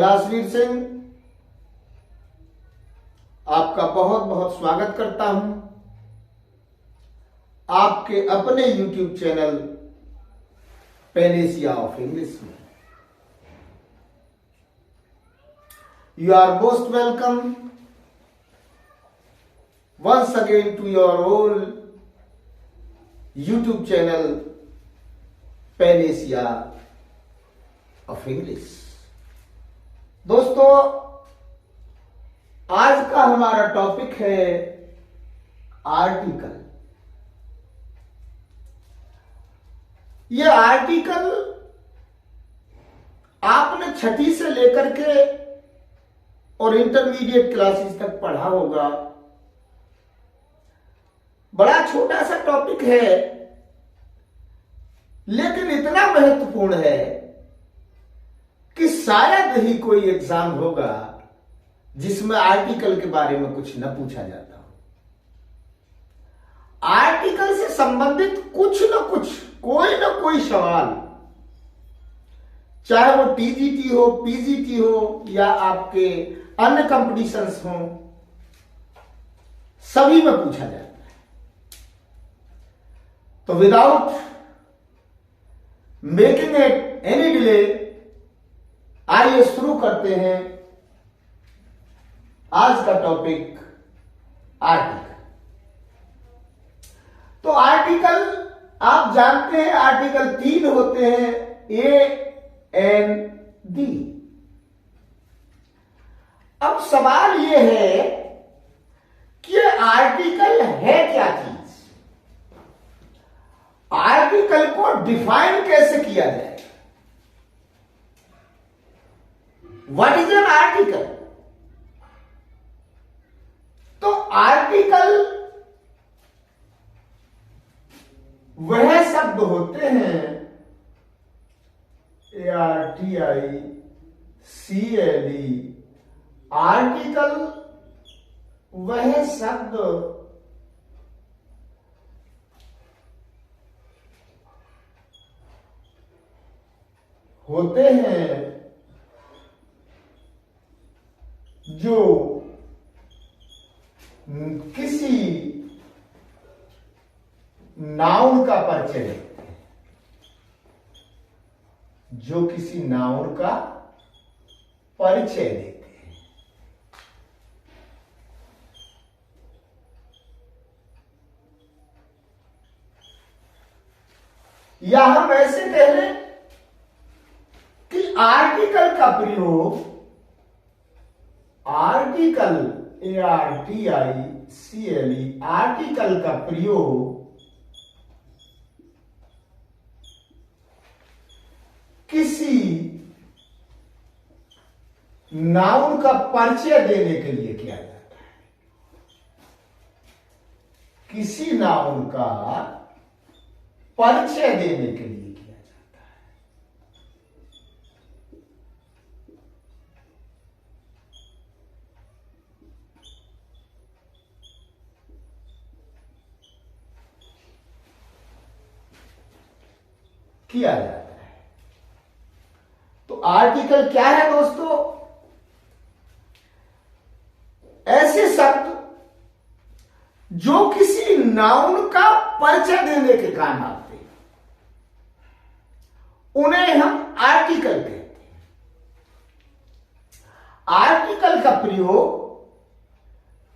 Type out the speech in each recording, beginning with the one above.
दासवीर सिंह आपका बहुत बहुत स्वागत करता हूं आपके अपने YouTube channel panacea of English में। You are most welcome once again to your old YouTube channel panacea of English. दोस्तों, आज का हमारा टॉपिक है आर्टिकल। ये आर्टिकल आपने छठी से लेकर के और इंटरमीडिएट क्लासेस तक पढ़ा होगा। बड़ा छोटा सा टॉपिक है, लेकिन इतना महत्वपूर्ण है कि शायद ही कोई एग्जाम होगा जिसमें आर्टिकल के बारे में कुछ न पूछा जाता हो। आर्टिकल से संबंधित कुछ न कुछ, कोई न कोई सवाल, चाहे वो टीजीटी हो, पीजीटी हो या आपके अन्य कंपटीशंस हो, सभी में पूछा जाता है। तो without making it any delay, आइए शुरू करते हैं आज का टॉपिक आर्टिकल। तो आर्टिकल आप जानते हैं, आर्टिकल 3 होते हैं, ए एन डी। अब सवाल यह है कि आर्टिकल है क्या चीज, आर्टिकल को डिफाइन कैसे किया जाए। What is an article? तो आर्टिकल वह शब्द होते हैं, ARTICLE, आर्टिकल वह शब्द होते हैं जो किसी नाउन का परिचय देते हैं, जो किसी नाउन का परिचय देते हैं। या हम ऐसे कह लें कि आर्टिकल का प्रयोग, आर्टिकल ARTICLE, आर्टिकल का प्रयोग किसी नाउन का परिचय देने के लिए किया जाता है। किसी नाउन का परिचय देने के लिए किया जाता है। किया जाता है। तो आर्टिकल क्या है दोस्तों? ऐसे शब्द जो किसी नाउन का परिचय देने के काम आते हैं, उन्हें हम आर्टिकल कहते हैं। आर्टिकल का प्रयोग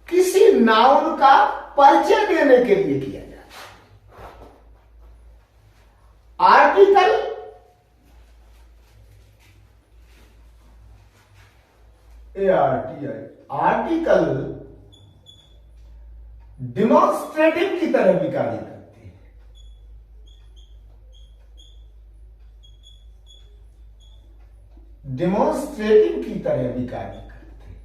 किसी नाउन का परिचय देने के लिए किया जाता है। आर्टिकल आर्टिकल डिमॉन्स्ट्रेटिव की तरह भी कार्य करते हैं। डिमॉन्स्ट्रेटिव की तरह भी कार्य करते हैं।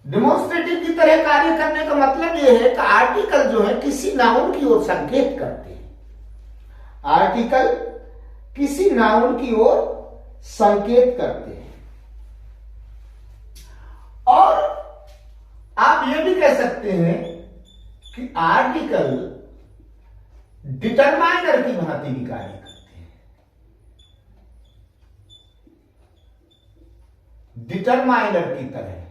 डेमोन्स्ट्रेटिव की तरह कार्य करने का मतलब यह है कि आर्टिकल जो है किसी नाउन की ओर संकेत करते हैं। आर्टिकल किसी नाउन की ओर संकेत करते हैं। और आप ये भी कह सकते हैं कि आर्टिकल डिटरमाइनर की भांति भी कार्य करते हैं। डिटरमाइनर की तरह,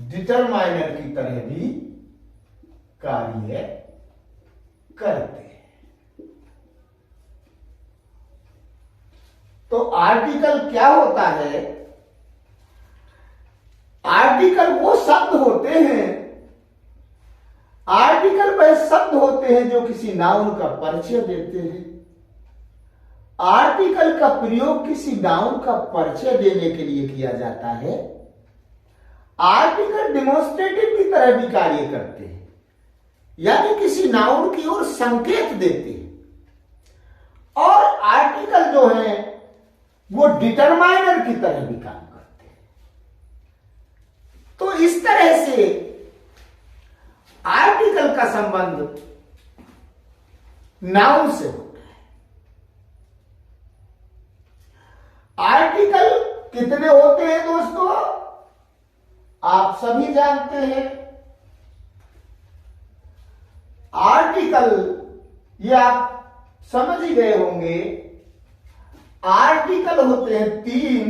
डिटरमाइनर की तरह भी कार्य करते हैं। तो आर्टिकल क्या होता है? आर्टिकल वो शब्द होते हैं, आर्टिकल वह शब्द होते हैं जो किसी नाउन का परिचय देते हैं। आर्टिकल का प्रयोग किसी नाउन का परिचय देने के लिए किया जाता है। आर्टिकल डेमोन्स्ट्रेटिव की तरह भी कार्य करते हैं, यानी किसी नाउन की ओर संकेत देते हैं। और आर्टिकल जो है वो डिटरमाइनर की तरह भी काम करते हैं। तो इस तरह से आर्टिकल का संबंध नाउन से होता है। आर्टिकल कितने होते हैं दोस्तों? आप सभी जानते हैं। आर्टिकल, ये आप समझ ही गए होंगे, आर्टिकल होते हैं 3।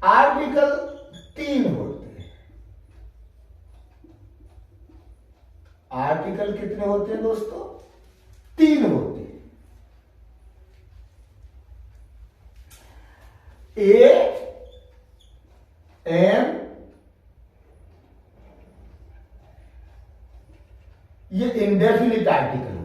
आर्टिकल 3 होते हैं। आर्टिकल कितने होते हैं दोस्तों? 3 होते हैं। ए, एन, ये इंडेफिनिट आर्टिकल होते हैं।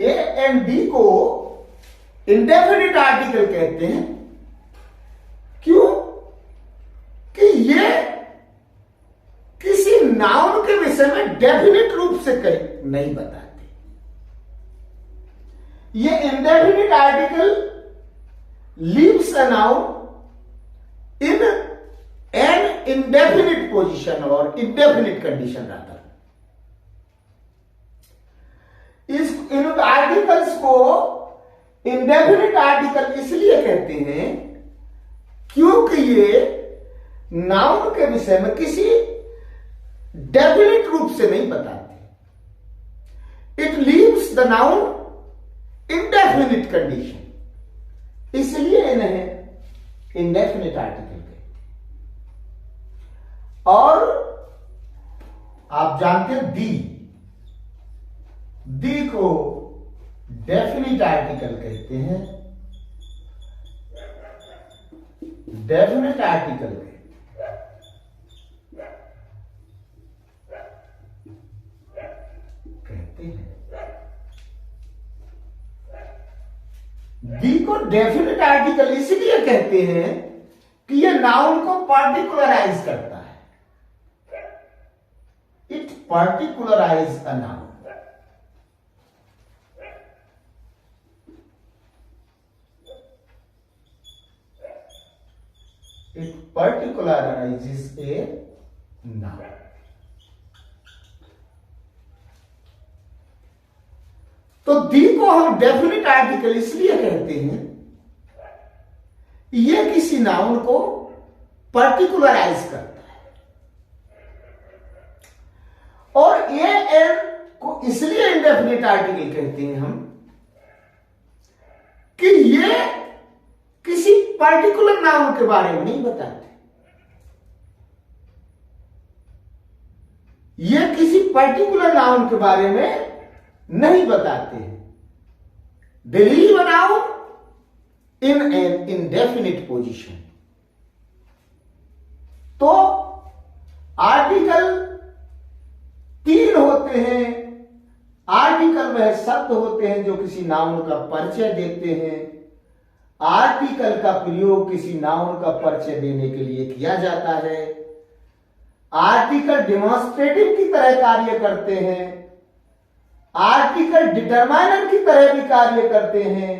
ए एंड बी को इंडेफिनिट आर्टिकल कहते हैं। क्यों? कि ये किसी नाउन के विषय में डेफिनिट रूप से नहीं बताते। ये indefinite article leaves a noun in an indefinite position और इंडेफिनिट कंडीशन रादर। इन आर्टिकल्स को इंडेफिनिट आर्टिकल इसलिए कहते हैं क्योंकि ये नाउन के विषय में किसी डेफिनिट रूप से नहीं बताते। It leaves the noun indefinite condition, इसलिए इन्हें इंडेफिनिट आर्टिकल कहते हैं। और आप जानते हैं दी को डेफिनिट आर्टिकल कहते हैं। डेफिनिट आर्टिकल कहते हैं। दी को डेफिनिट आर्टिकल इसलिए कहते हैं कि यह नाउन को पार्टिकुलराइज करता है। It particularize a noun. It particularizes a noun. तो दी को हम डेफिनिट आर्टिकल इसलिए कहते हैं, ये किसी नाउन को पर्टिकुलराइज करता है। और ए एन को इसलिए इंडेफिनिट आर्टिकल कहते हैं हम कि ये किसी पर्टिकुलर नाउन के बारे में नहीं बताते। ये किसी पर्टिकुलर नाउन के बारे में नहीं बताते हैं। They leave a noun in an indefinite position. तो आर्टिकल 3 होते हैं। आर्टिकल वह शब्द होते हैं जो किसी नाउन का परिचय देते हैं। आर्टिकल का प्रयोग किसी नाउन का परिचय देने के लिए किया जाता है। आर्टिकल डेमोन्स्ट्रेटिव की तरह कार्य करते हैं। आर्टिकल डिटरमाइनर की तरह भी कार्य करते हैं।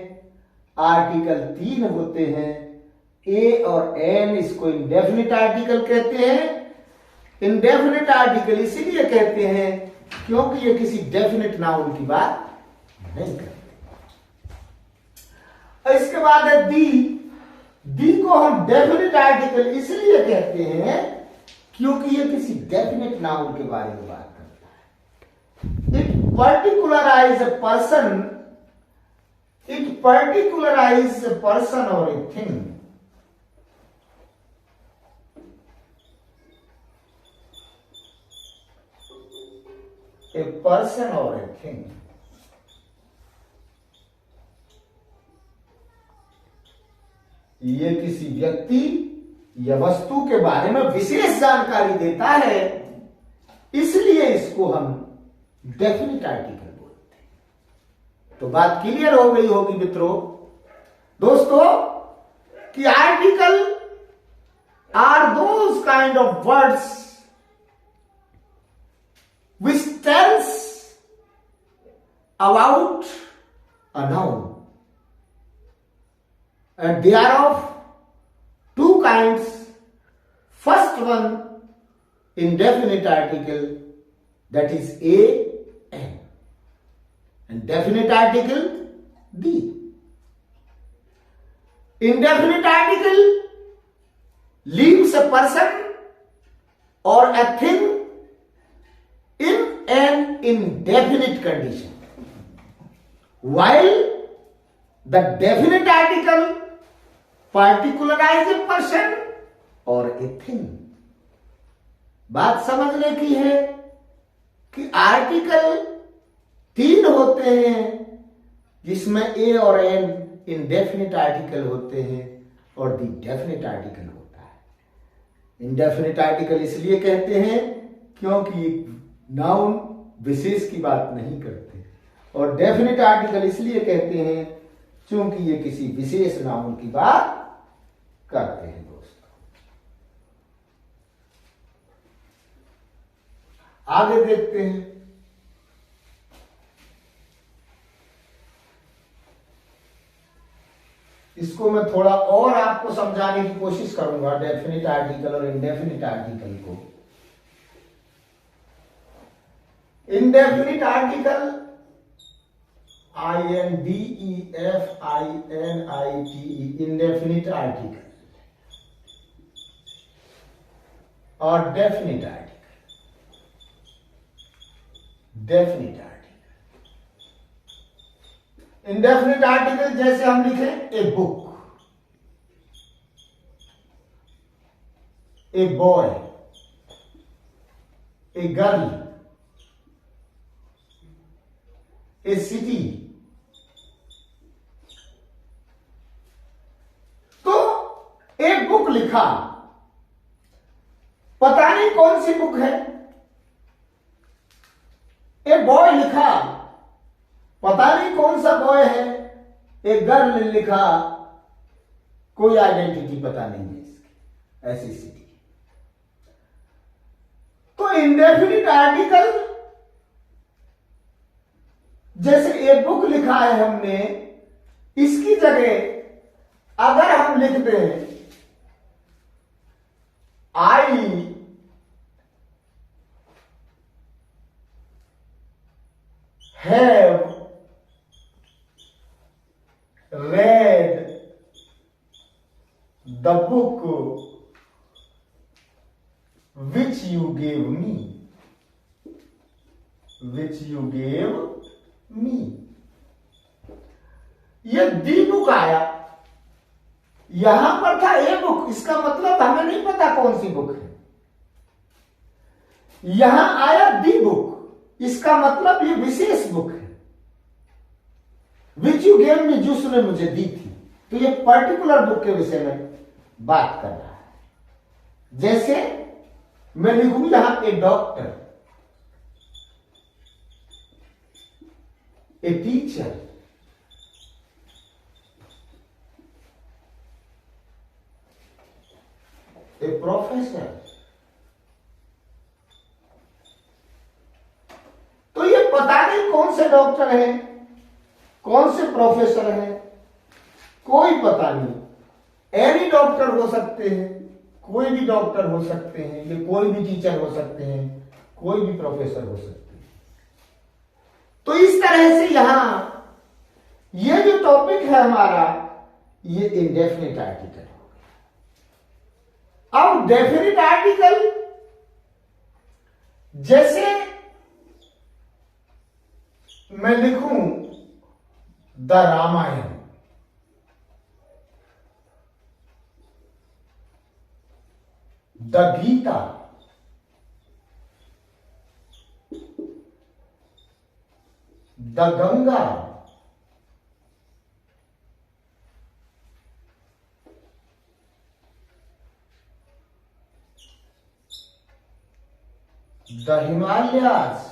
आर्टिकल 3 होते हैं, ए और एन, इसको इंडेफिनिट आर्टिकल कहते हैं। इंडेफिनिट आर्टिकल इसीलिए कहते हैं क्योंकि ये किसी डेफिनिट नाउन की बात नहीं करते। इसके बाद है दी। दी को हम डेफिनिट आर्टिकल इसलिए कहते हैं क्योंकि ये किसी डेफिनिट नाउन के बारे में बात करता है। It particularize a person, it particularize a person और ए थिंग। ए पर्सन और ए थिंग। ये किसी व्यक्ति या वस्तु के बारे में विशेष जानकारी देता है, इसलिए इसको हम डेफिनिट आर्टिकल बोलते हैं। तो बात क्लियर हो गई होगी मित्रों, दोस्तों, कि article are those kind of words which tells about a noun, and they are of two kinds. First one, indefinite article, that is a, n, and definite article the. Indefinite article leaves a person or a thing in an indefinite condition, while the definite article particularize a person or a thing. बात समझने की है कि article 3 होते हैं जिसमें ए और N indefinite article होते हैं और दी डेफिनिट आर्टिकल होता है। इंडेफिनिट आर्टिकल इसलिए कहते हैं क्योंकि नाउन विशेष की बात नहीं करते, और डेफिनिट आर्टिकल इसलिए कहते हैं क्योंकि ये किसी विशेष नाउन की बात करते हैं। दोस्तों, आगे देखते हैं। इसको मैं थोड़ा और आपको समझाने की कोशिश करूंगा, डेफिनिट आर्टिकल और इनडेफिनिट आर्टिकल को। Indefinite article INDEFINITE, indefinite article, और definite article, definite article. Indefinite article जैसे हम लिखें a book, a boy, a girl, a city. तो एक बुक लिखा, पता नहीं कौन सी बुक है। ए बॉय लिखा, पता नहीं कौन सा बॉय है। एक गर्ल लिखा, कोई आइडेंटिटी पता नहीं है इसकी, ऐसी सिटी। तो इंडेफिनिट आर्टिकल जैसे एक बुक लिखा है हमने, इसकी जगह अगर हम लिख दें I have read the book which you gave me, which you gave me. ये दी बुक आया, यहां पर था ए बुक, इसका मतलब हमें नहीं पता कौन सी बुक है। यहां आया दी बुक, इसका मतलब ये विशेष बुक है, विच यू गेव मी, जो उसने मुझे दी थी। तो ये पर्टिकुलर बुक के विषय में बात कर रहा है। जैसे मैं लिखूं यहां a doctor, a teacher, a professor. तो ये पता नहीं कौन से डॉक्टर हैं, कौन से प्रोफेसर हैं, कोई पता नहीं। एनी डॉक्टर हो सकते हैं, कोई भी डॉक्टर हो सकते हैं, ये कोई भी टीचर हो सकते हैं, कोई भी प्रोफेसर हो सकते हैं। तो इस तरह से यहां ये जो टॉपिक है हमारा, ये इंडेफिनिट आर्टिकल हो गया। अब डेफिनिट आर्टिकल, जैसे मैं लिखूं the Ramayana, the Gita, the Ganga, the Himalayas,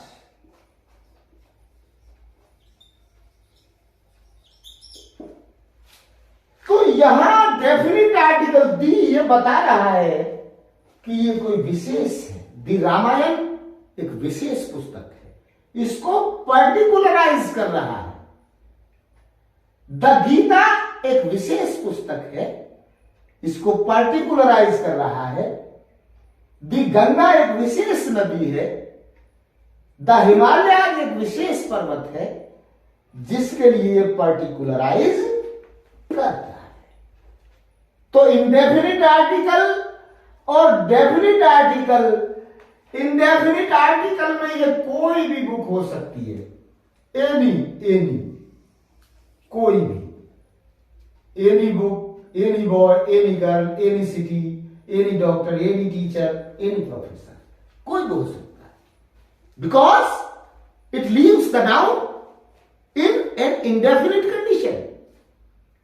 तो यहां डेफिनिट आर्टिकल दी ये बता रहा है कि ये कोई विशेष है। दी रामायण एक विशेष पुस्तक है, इसको पर्टिकुलराइज कर रहा है। द गीता एक विशेष पुस्तक है, इसको पर्टिकुलराइज कर रहा है। दी गंगा एक विशेष नदी है। द हिमालय एक विशेष पर्वत है, जिसके लिए पर्टिकुलराइज करता है। तो इंडेफिनिट आर्टिकल और डेफिनिट आर्टिकल, इंडेफिनिट आर्टिकल में ये कोई भी बुक हो सकती है, एनी कोई भी, any book, any boy, any girl, any city, any doctor, any teacher, any professor, कोई भी हो सकता है, because it leaves the noun in an indefinite condition,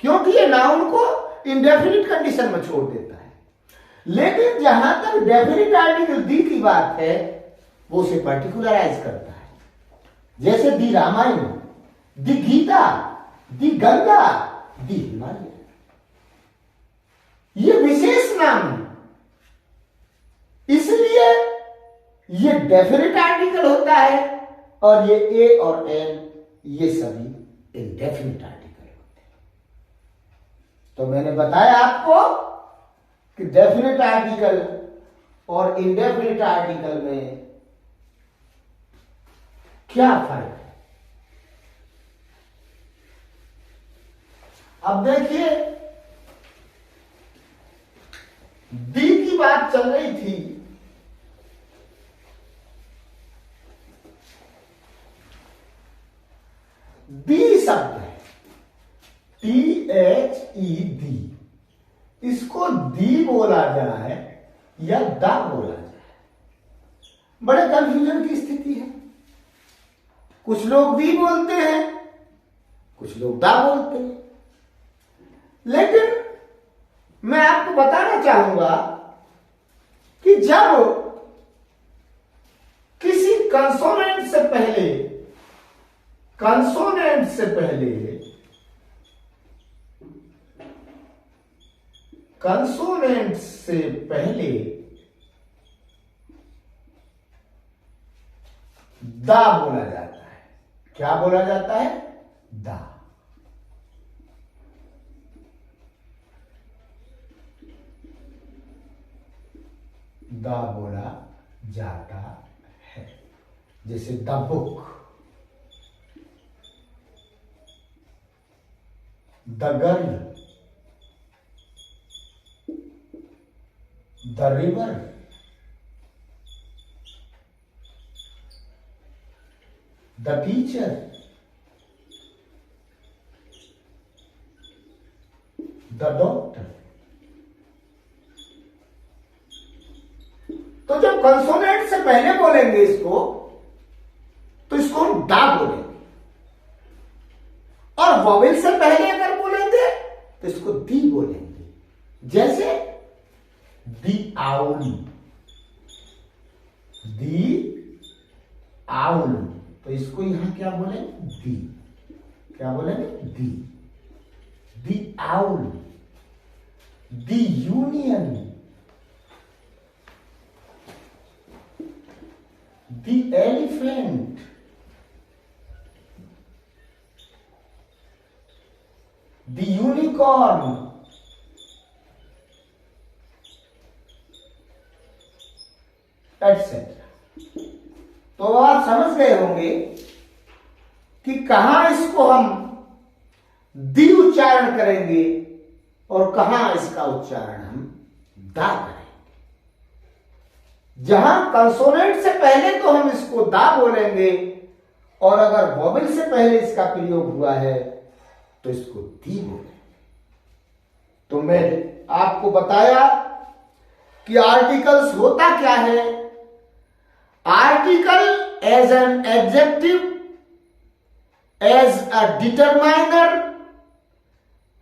क्योंकि ये नाउन को इंडेफिनिट कंडीशन में छोड़ देता है। लेकिन जहां तक डेफिनिट आर्टिकल दी की बात है, वो उसे पर्टिकुलराइज करता है। जैसे दी रामायण, दी गीता, दी गंगा, दी हिमालय, ये विशेष नाम है, इसलिए ये डेफिनिट आर्टिकल होता है, और ये ए और एन ये सभी इंडेफिनिट आर्टिकल होते हैं। तो मैंने बताया आपको कि डेफिनिट आर्टिकल और इंडेफिनिट आर्टिकल में क्या फर्क है। अब देखिए, दी की बात चल रही थी, दी शब्द है, THED, इसको दी बोला जाए या दा बोला जाए, बड़े कंफ्यूजन की स्थिति है। कुछ लोग दी बोलते हैं, कुछ लोग दा बोलते हैं। लेकिन मैं आपको बताना चाहूंगा कि जब किसी कंसोनेंट से पहले दा बोला जाता है। क्या बोला जाता है? दा। दा बोला जाता है। जैसे the book, the girl, the river, the teacher, the doctor. तो जब कंसोनेंट से पहले बोलेंगे इसको, तो इसको हम दा बोलेंगे, और वॉवेल से पहले अगर बोलेंगे तो इसको दी बोलेंगे। जैसे दी आउल, दी आउल, तो इसको यहां क्या बोलेंगे? दी। क्या बोलेंगे? The. The owl, the union, the elephant, the unicorn, unicorn, etcetera. तो आप समझ गए होंगे कि कहां इसको हम दी उच्चारण करेंगे और कहां इसका उच्चारण हम दा करेंगे। जहां कंसोनेंट से पहले तो हम इसको दा बोलेंगे और अगर वॉवेल से पहले इसका प्रयोग हुआ है तो इसको दी बोलेंगे। तो मैंने आपको बताया कि आर्टिकल्स होता क्या है। Article as an adjective, as a determiner,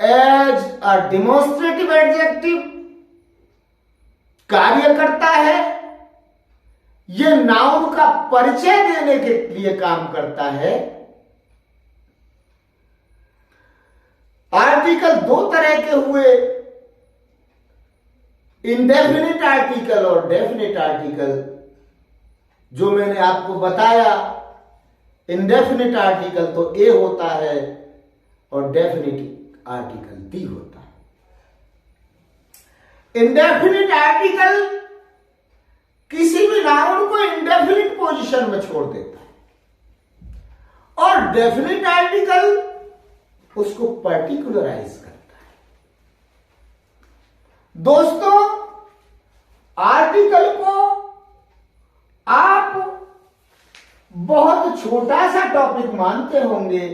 as a demonstrative adjective कार्य करता है। यह नाउन का परिचय देने के लिए काम करता है। आर्टिकल दो तरह के हुए, इंडेफिनिट आर्टिकल और डेफिनिट आर्टिकल। जो मैंने आपको बताया, इंडेफिनिट आर्टिकल तो ए होता है और डेफिनिट आर्टिकल डी होता है। इंडेफिनिट आर्टिकल किसी भी नाउन को इंडेफिनिट पोजीशन में छोड़ देता है और डेफिनिट आर्टिकल उसको पर्टिकुलराइज करता है। दोस्तों, आर्टिकल को आप बहुत छोटा सा टॉपिक मानते होंगे,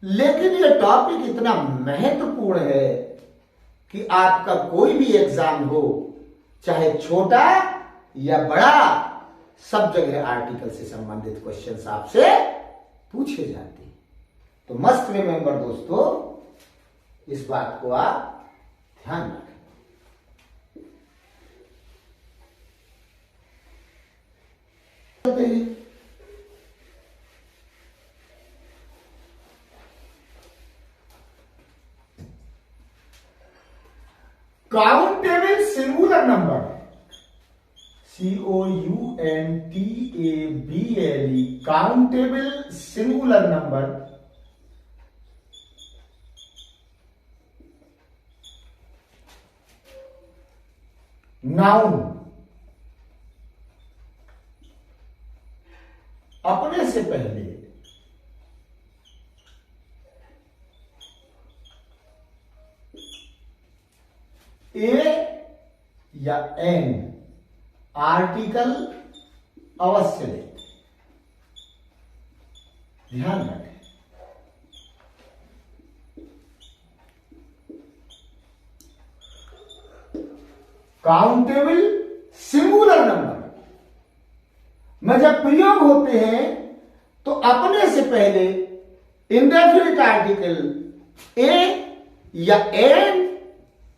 लेकिन यह टॉपिक इतना महत्वपूर्ण है कि आपका कोई भी एग्जाम हो, चाहे छोटा या बड़ा, सब जगह आर्टिकल से संबंधित क्वेश्चंस आपसे पूछे जाते हैं। तो मस्ट रिमेंबर दोस्तों, इस बात को आप ध्यान रखें। Countable singular number, COUNTABLE, countable singular number noun अपने से पहले ए या एन आर्टिकल अवश्य लेते। ध्यान रखें। काउंटेबल सिंगुलर नंबर में जब प्रयोग होते हैं तो अपने से पहले इंडेफिनिट आर्टिकल ए या एन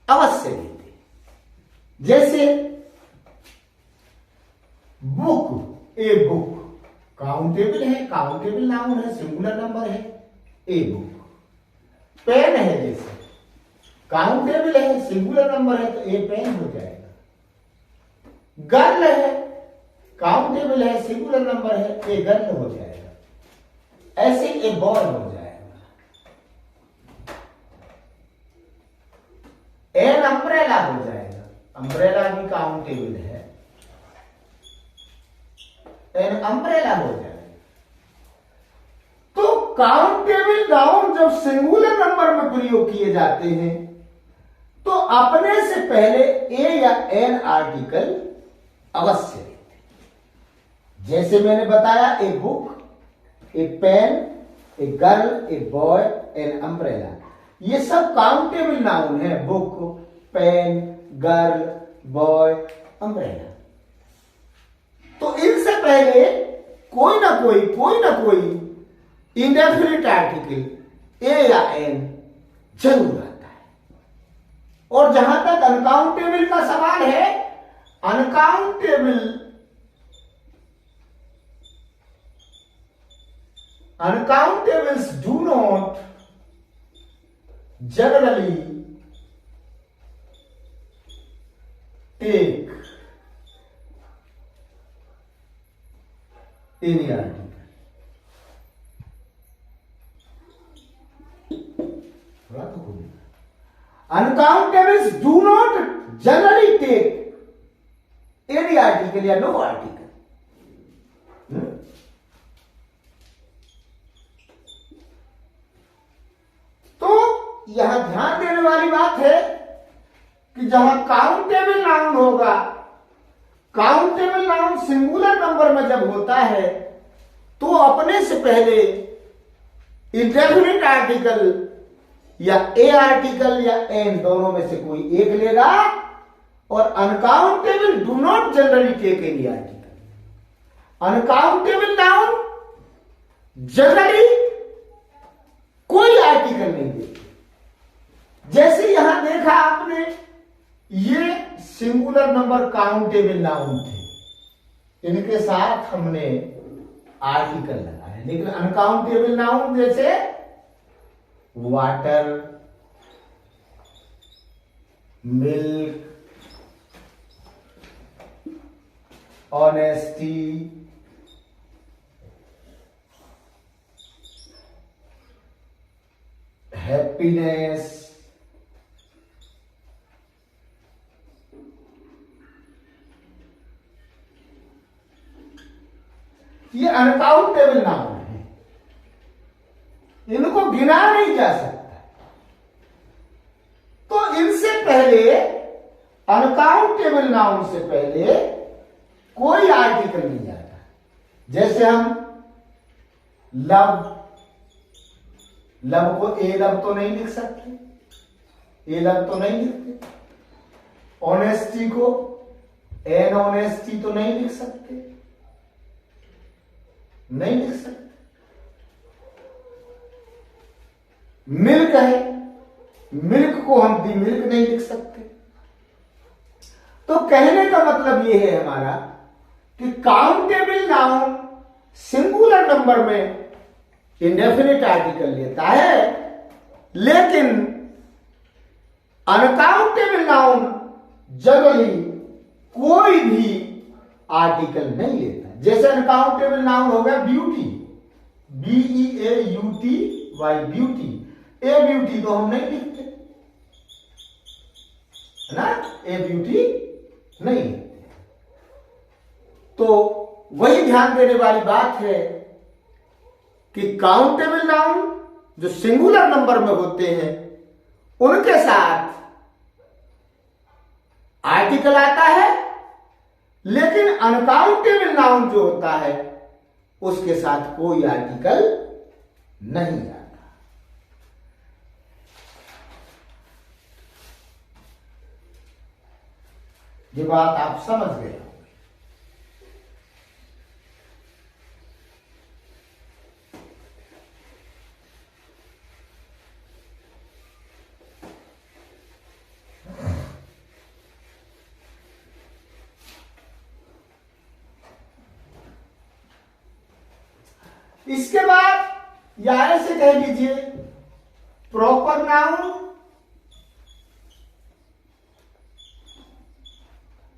अवश्य लेते। जैसे बुक, ए बुक काउंटेबल है, काउंटेबल नाउन है, सिंगुलर नंबर है, ए बुक। पेन है, जैसे काउंटेबल है, सिंगुलर नंबर है, तो ए पेन हो जाएगा। गर्ल है, काउंटेबल है, सिंगुलर नंबर है, ए गर्ल हो जाएगा। ऐसे ए बॉय हो जाएगा। एन अम्ब्रेला हो जाएगा, अम्ब्रेला भी काउंटेबल है, एन अम्ब्रेला हो जाएगा। तो काउंटेबल नाउन जब सिंगुलर नंबर में प्रयोग किए जाते हैं तो अपने से पहले ए या एन आर्टिकल अवश्य लेते। जैसे मैंने बताया, a book, a pen, a girl, a boy, an umbrella, ये सब काउंटेबल नाउन है। Book, pen, girl, boy, umbrella. तो इनसे पहले कोई ना कोई इंडेफिनिट आर्टिकल ए या एन जरूर आता है। और जहां तक अनकाउंटेबल का सवाल है, uncountables do not generally take any article. थोड़ा तो होगा। Uncountables do not generally take any article या नो आर्टिकल। तो यहां ध्यान देने वाली बात है कि जहां काउंटेबल नाउन होगा, काउंटेबल नाउन सिंगुलर नंबर में जब होता है तो अपने से पहले इंडेफिनिट आर्टिकल या ए आर्टिकल या एन दोनों में से कोई एक लेगा, और uncountable do not generally take any article. Uncountable noun generally कोई आर्टिकल नहीं देते। जैसे यहां देखा आपने, ये सिंगुलर नंबर काउंटेबल नाउन थे, इनके साथ हमने आर्टिकल लगाया। लेकिन अनकाउंटेबल नाउन जैसे वाटर, मिल्क, ऑनेस्टी, हैप्पीनेस, ये अनकाउंटेबल नाउन है, इनको गिना नहीं जा सकता। तो इनसे पहले, अनकाउंटेबल नाउन से पहले कोई आर्टिकल नहीं आता। जैसे हम लव, लव को ए लव तो नहीं लिख सकते, ए लव तो नहीं लिखते। ऑनेस्टी को एन ऑनेस्टी तो नहीं लिख सकते, नहीं लिख सकते। मिल्क है, मिल्क को हम दी मिल्क नहीं लिख सकते। तो कहने का मतलब यह है हमारा कि काउंटेबल नाउन सिंगुलर नंबर में इंडेफिनिट आर्टिकल लेता है, लेकिन अनकाउंटेबल नाउन जनरली कोई भी आर्टिकल नहीं लेता। जैसे अनकाउंटेबल नाउन हो गया ब्यूटी, BEAUTY, ब्यूटी। ए ब्यूटी तो हम नहीं लिखते, है ना, ए ब्यूटी नहीं लिखते। तो वही ध्यान देने वाली बात है कि काउंटेबल नाउन जो सिंगुलर नंबर में होते हैं उनके साथ आर्टिकल आता है, लेकिन अनकाउंटेबल नाउन जो होता है उसके साथ कोई आर्टिकल नहीं आता। ये बात आप समझ गए। इसके बाद यहां से कह लीजिए proper noun,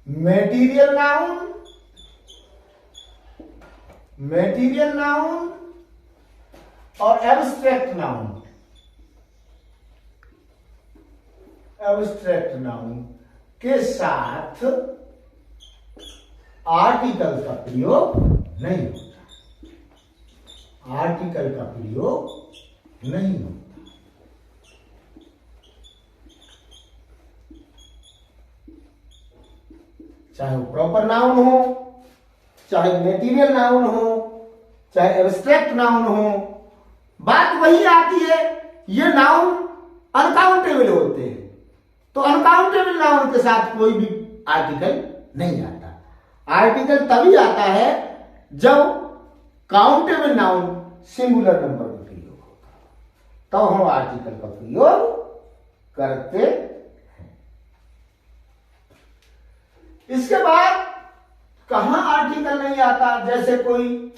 material noun, material noun और एब्स्ट्रैक्ट नाउन। एब्स्ट्रैक्ट नाउन के साथ आर्टिकल का प्रयोग नहीं होता, आर्टिकल का प्रयोग नहीं होता। चाहे वो प्रॉपर नाउन हो, चाहे मेटीरियल नाउन हो, चाहे एब्स्ट्रैक्ट नाउन हो, बात वही आती है, ये नाउन अनकाउंटेबल होते हैं। तो अनकाउंटेबल नाउन के साथ कोई भी आर्टिकल नहीं आता। आर्टिकल तभी आता है जब काउंटेबल नाउन सिंगुलर नंबर में प्रयोग होगा, तब तो हम आर्टिकल का प्रयोग करते हैं। इसके बाद कहां आर्टिकल नहीं आता, जैसे कोई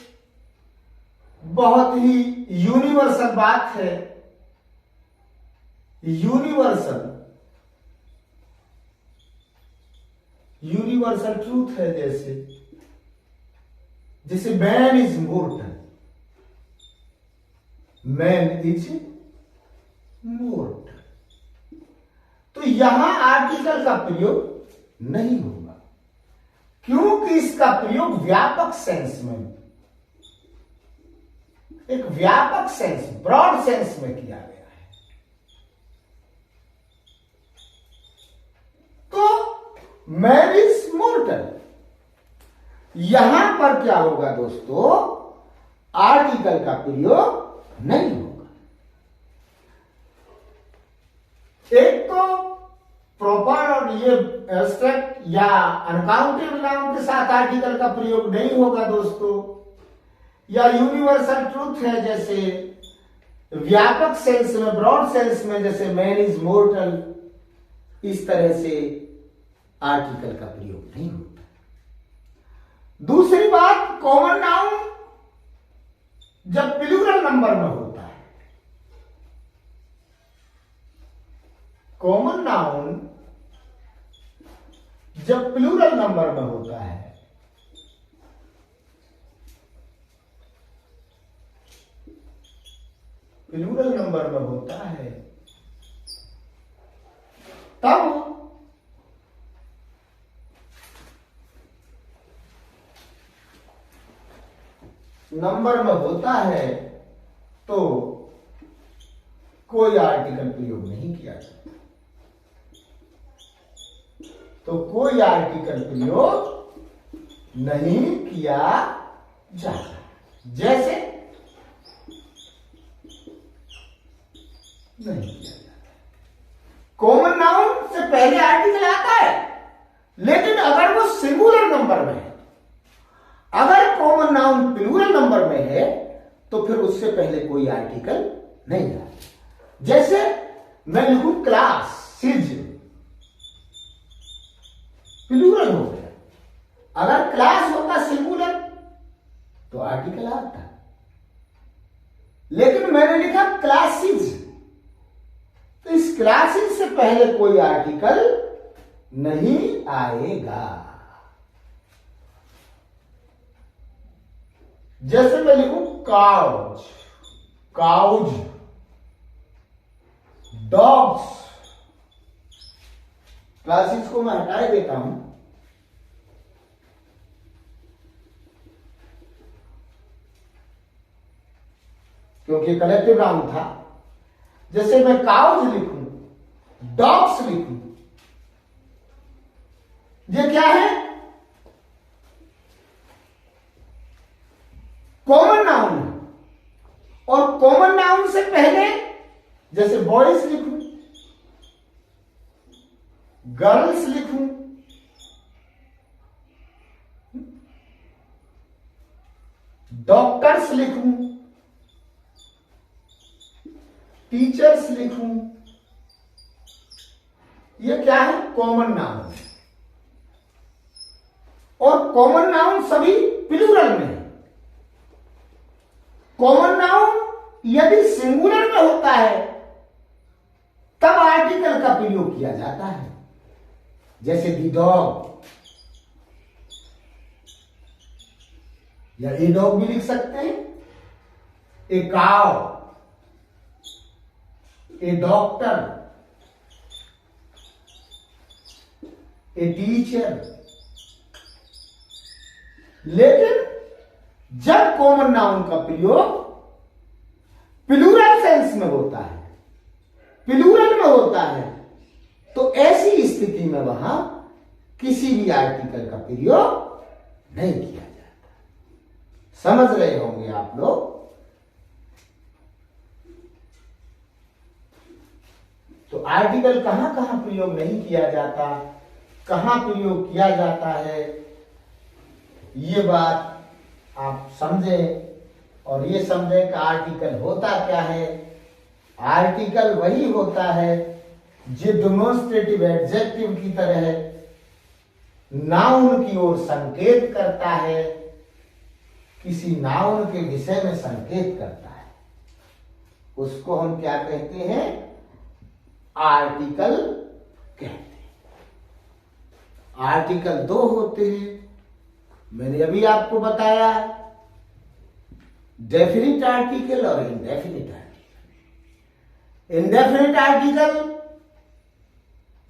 बहुत ही यूनिवर्सल बात है, यूनिवर्सल ट्रूथ है, जैसे man is mortar, man is mortar. तो यहां आर्टिकल का प्रयोग नहीं होगा, क्योंकि इसका प्रयोग व्यापक सेंस में, एक व्यापक सेंस, ब्रॉड सेंस में किया गया है। तो मैन इज मोर्टल, यहां पर क्या होगा दोस्तों, आर्टिकल का प्रयोग नहीं होगा। एक तो प्रॉपर और ये एब्स्ट्रैक्ट या अनकाउंटेबल नाउन के साथ आर्टिकल का प्रयोग नहीं होगा दोस्तों, या यूनिवर्सल ट्रूथ है जैसे व्यापक सेंस में, ब्रॉड सेंस में, जैसे मैन इज मोर्टल, इस तरह से आर्टिकल का प्रयोग नहीं होता। दूसरी बात, कॉमन नाउन जब प्लूरल नंबर में होता है, कॉमन नाउन जब प्लूरल नंबर में होता है, प्लूरल नंबर में होता है, तब नंबर में होता है तो कोई आर्टिकल प्रयोग नहीं किया जाता, तो कोई आर्टिकल प्रयोग नहीं किया जाता। जैसे नहीं किया जाता, कॉमन नाउन से पहले आर्टिकल आता है, लेकिन अगर वो सिंगुलर नंबर में है, अगर कॉमन नाउन प्लूरल नंबर में है तो फिर उससे पहले कोई आर्टिकल नहीं आता। जैसे मैं लिखूं क्लास सिज, प्लूरल हो गया, अगर क्लास होता सिंगुलर तो आर्टिकल आता, लेकिन मैंने लिखा क्लासेज, तो इस क्लासेज से पहले कोई आर्टिकल नहीं आएगा। जैसे मैं लिखूं काउज, काउज, डॉग्स, क्लासेस को मैं हटा देता हूं, क्योंकि कलेक्टिव नाउन था। जैसे मैं काउज लिखूं, डॉग्स लिखूं, ये क्या है, कॉमन नाउन है, और कॉमन नाउन से पहले जैसे बॉयज लिखूं, गर्ल्स लिखूं, डॉक्टर्स लिखूं, टीचर्स लिखूं, ये क्या है, कॉमन नाउन है। और कॉमन नाउन सभी प्लूरल में है। कॉमन नाउन यदि सिंगुलर में होता है तब आर्टिकल का प्रयोग किया जाता है, जैसे दी डॉग, या ए डॉग भी लिख सकते हैं, a cow, A doctor, a teacher. लेकिन जब कॉमन नाउन का प्रयोग प्लूरल सेंस में होता है, प्लूरल में होता है, तो ऐसी स्थिति में वहां किसी भी आर्टिकल का प्रयोग नहीं किया जाता। समझ रहे होंगे आप लोग। तो आर्टिकल कहां कहां प्रयोग नहीं किया जाता, कहां प्रयोग किया जाता है, ये बात आप समझें, और ये समझें कि आर्टिकल होता क्या है। आर्टिकल वही होता है जो डेमोन्स्ट्रेटिव एडजेक्टिव की तरह नाउन की ओर संकेत करता है, किसी नाउन के विषय में संकेत करता है, उसको हम क्या कहते हैं, आर्टिकल कहते हैं। आर्टिकल दो होते हैं, मैंने अभी आपको बताया, डेफिनिट आर्टिकल और indefinite article. Indefinite article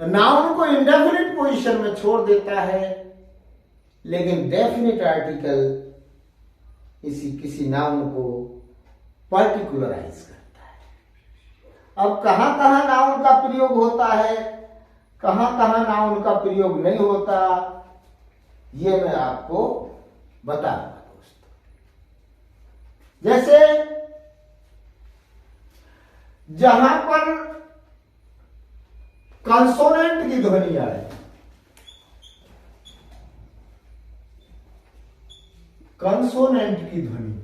noun को इंडेफिनिट पोजीशन में छोड़ देता है, लेकिन डेफिनिट आर्टिकल किसी नाउन को पर्टिकुलराइज करता है। अब कहां कहां नाउन का प्रयोग होता है, कहां कहां नाउन का प्रयोग नहीं होता, ये मैं आपको बताऊंगा दोस्तों। जैसे जहां पर कंसोनेंट की ध्वनि आए, कंसोनेंट की ध्वनि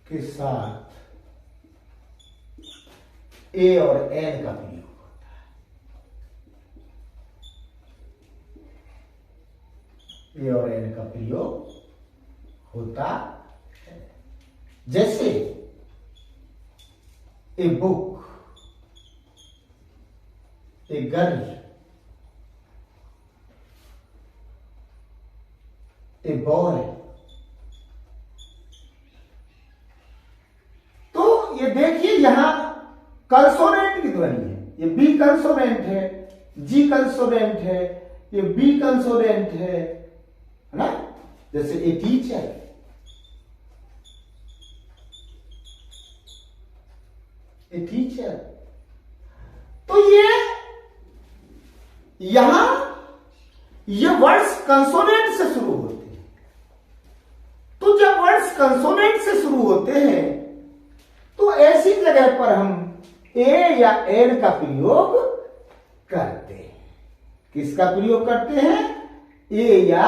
के साथ ए और एन का प्रयोग होता है, ए और एन का प्रयोग होता है। जैसे ए book, A girl, a boy. तो ये देखिए यहां कंसोनेंट की ध्वनि है, ये बी कंसोनेंट है, जी कंसोनेंट है, ये बी कंसोनेंट है ना। जैसे ए टीचर, ए टीचर। तो यहां ये वर्ड्स कंसोनेंट से शुरू होते हैं। तो जब वर्ड्स कंसोनेंट से शुरू होते हैं तो ऐसी जगह पर हम ए या एन का प्रयोग करते हैं। किसका प्रयोग करते हैं? ए या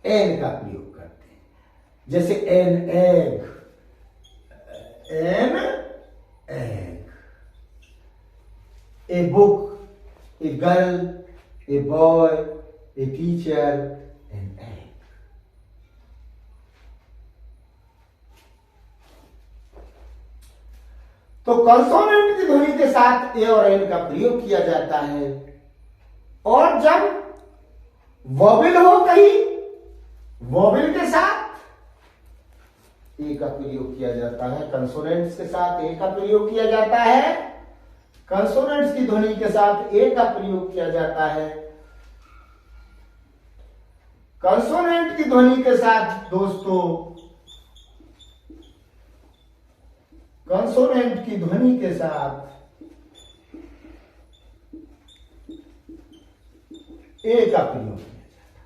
एन का प्रयोग करते हैं। जैसे an egg, an egg, A book, A girl, a boy, a teacher, an egg. तो कंसोनेंट की ध्वनि के साथ ए और एन का प्रयोग किया जाता है। और जब वॉवेल हो कहीं, वॉवेल के साथ ए का प्रयोग किया जाता है। कंसोनेंट्स के साथ ए का प्रयोग किया जाता है, कंसोनेंट्स की ध्वनि के साथ ए का प्रयोग किया जाता है। कंसोनेंट की ध्वनि के साथ दोस्तों, कंसोनेंट की ध्वनि के साथ ए का प्रयोग किया जाता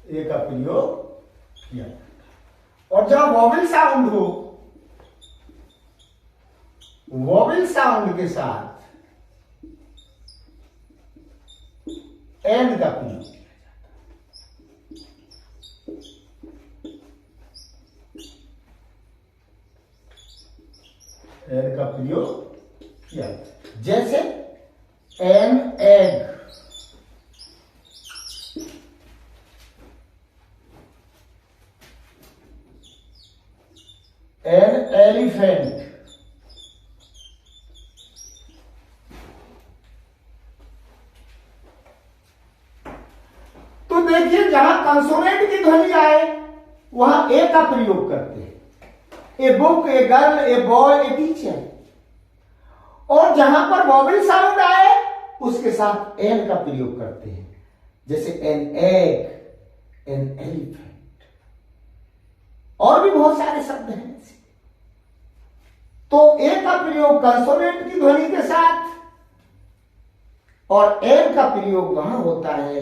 है, ए का प्रयोग किया जाता है। और जहां वॉवेल साउंड हो, वॉवेल साउंड के साथ एन का प्रयोग किया जाता है, एन का प्रयोग किया जाता है। जैसे एन एग, एन एलिफेंट, तो देखिए जहां कंसोनेंट की ध्वनि आए वहां ए का प्रयोग करते हैं। ए book, A girl, a boy, a teacher. और जहां पर वॉवेल साउंड आए उसके साथ एन का प्रयोग करते हैं। जैसे एन एग, एन एलिफेंट, और भी बहुत सारे शब्द हैं। तो ए का प्रयोग कंसोनेंट की ध्वनि के साथ और एन का प्रयोग वहां होता है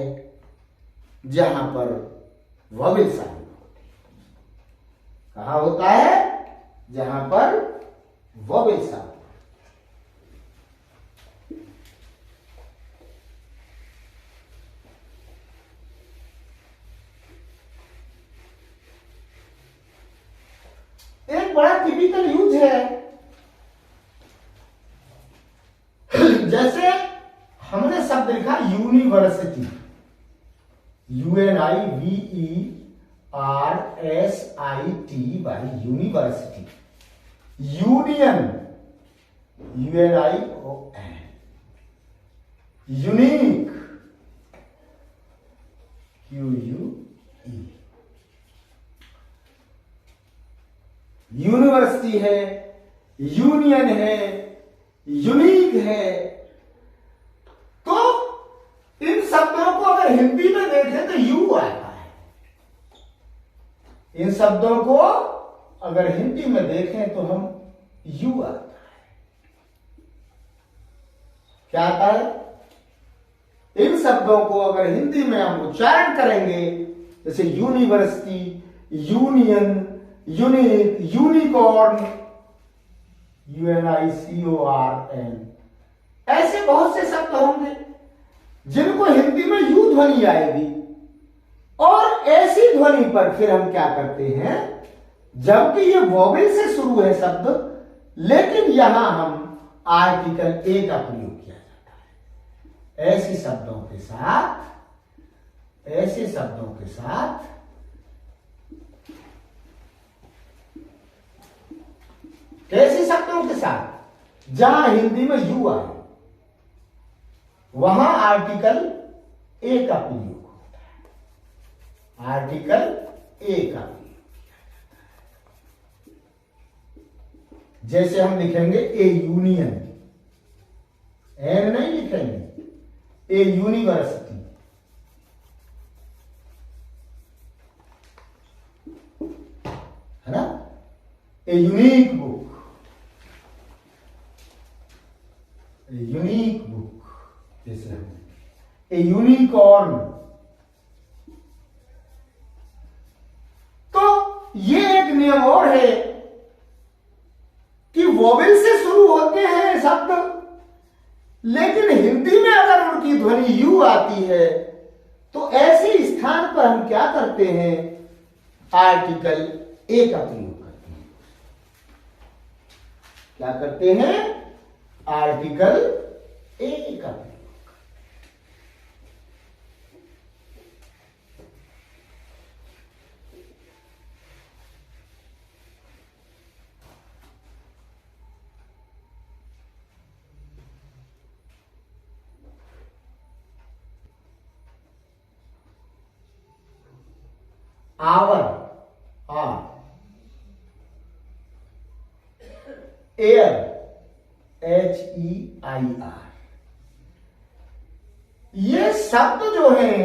जहां पर वॉवेल साउंड होती है। कहां होता है? जहां पर वॉवेल साउंड। एक बड़ा टिपिकल यूज है, जैसे हमने शब्द लिखा university, UNIVERSITY, university. Union, UNION, unique, QUE। University है, यूनियन है, यूनिक है। तो इन शब्दों को अगर हिंदी में देखें तो यू आता है। इन शब्दों को अगर हिंदी में देखें तो हम यू आता है। क्या आता है? इन शब्दों को अगर हिंदी में हम उच्चारण करेंगे, जैसे university, union, unique, unicorn, UNICORN, ऐसे बहुत से शब्द होंगे जिनको हिंदी में यू ध्वनि आएगी। और ऐसी ध्वनि पर फिर हम क्या करते हैं, जबकि ये वॉवेल से शुरू है शब्द, लेकिन यहां हम आर्टिकल ए का प्रयोग किया जाता है। ऐसे शब्दों के साथ कैसे शब्दों के साथ जहां हिंदी में यू आए वहां आर्टिकल ए का प्रयोग होता है। आर्टिकल ए का प्रयोग किया जाता है। जैसे हम लिखेंगे ए यूनियन, एन नहीं लिखेंगे, ए यूनिवर्सिटी, है ना। A unique book, unique book, जैसे हम ए यूनिकॉर्न। तो ये एक नियम और है कि वोवेल से शुरू होते हैं शब्द, लेकिन हिंदी में अगर उनकी ध्वनि यू आती है तो ऐसे स्थान पर हम क्या करते हैं, आर्टिकल ए का प्रयोग करते हैं। क्या करते हैं? आर्टिकल ए का प्रयोग। आवर, एयर, HEIR, ये शब्द जो हैं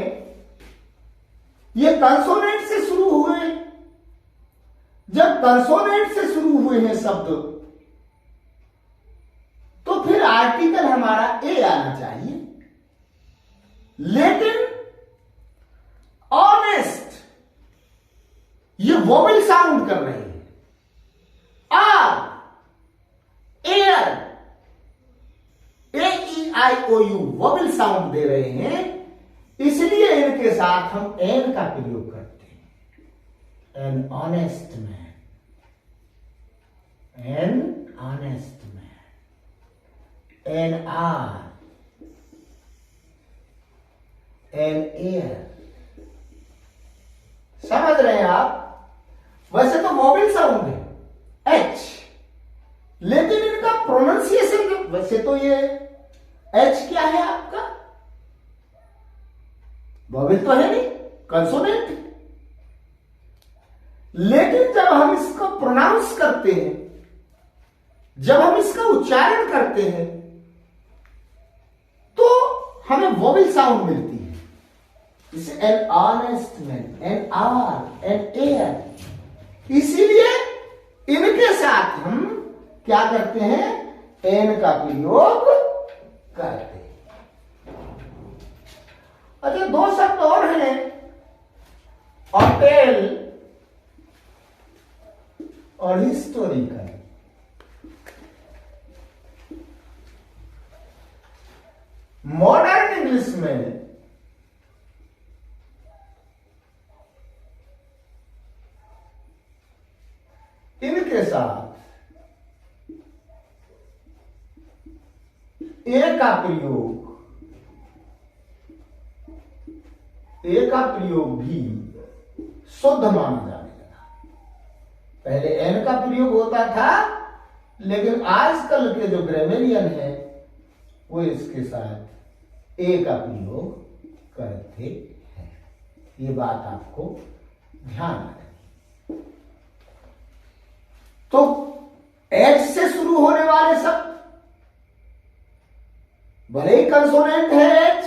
ये कंसोनेंट से शुरू हुए। जब कंसोनेंट से शुरू हुए हैं शब्द तो फिर आर्टिकल हमारा ए आना चाहिए, लेकिन ऑनेस्ट ये वोवेल साउंड कर रहे हैं। R, air, AEIOU vowel sound दे रहे हैं, इसलिए इनके साथ हम एन का प्रयोग करते हैं। An honest man, an honest man, an R, an air. समझ रहे हैं आप? वैसे तो वोवेल साउंड है एच, लेकिन इनका प्रोनाउंसिएशन, वैसे तो ये एच क्या है आपका, वोवेल तो है नहीं, कंसोनेंट। लेकिन जब हम इसको प्रोनाउंस करते हैं, जब हम इसका उच्चारण करते हैं, तो हमें वोवेल साउंड मिलती है। जैसे an honest man, an R, an air. इसीलिए इनके साथ हम क्या करते हैं, एन का प्रयोग करते हैं। अच्छा, दो शब्द और हैं, होटेल और हिस्टोरिकल। मॉडर्न इंग्लिश में इनके साथ ए का प्रयोग भी शुद्ध माना जाने लगा। पहले एन का प्रयोग होता था, लेकिन आजकल के जो ग्रामेरियन है वो इसके साथ ए का प्रयोग करते हैं। ये बात आपको ध्यान रखनी। तो एच से शुरू होने वाले शब्द, भले ही कंसोनेंट है एच,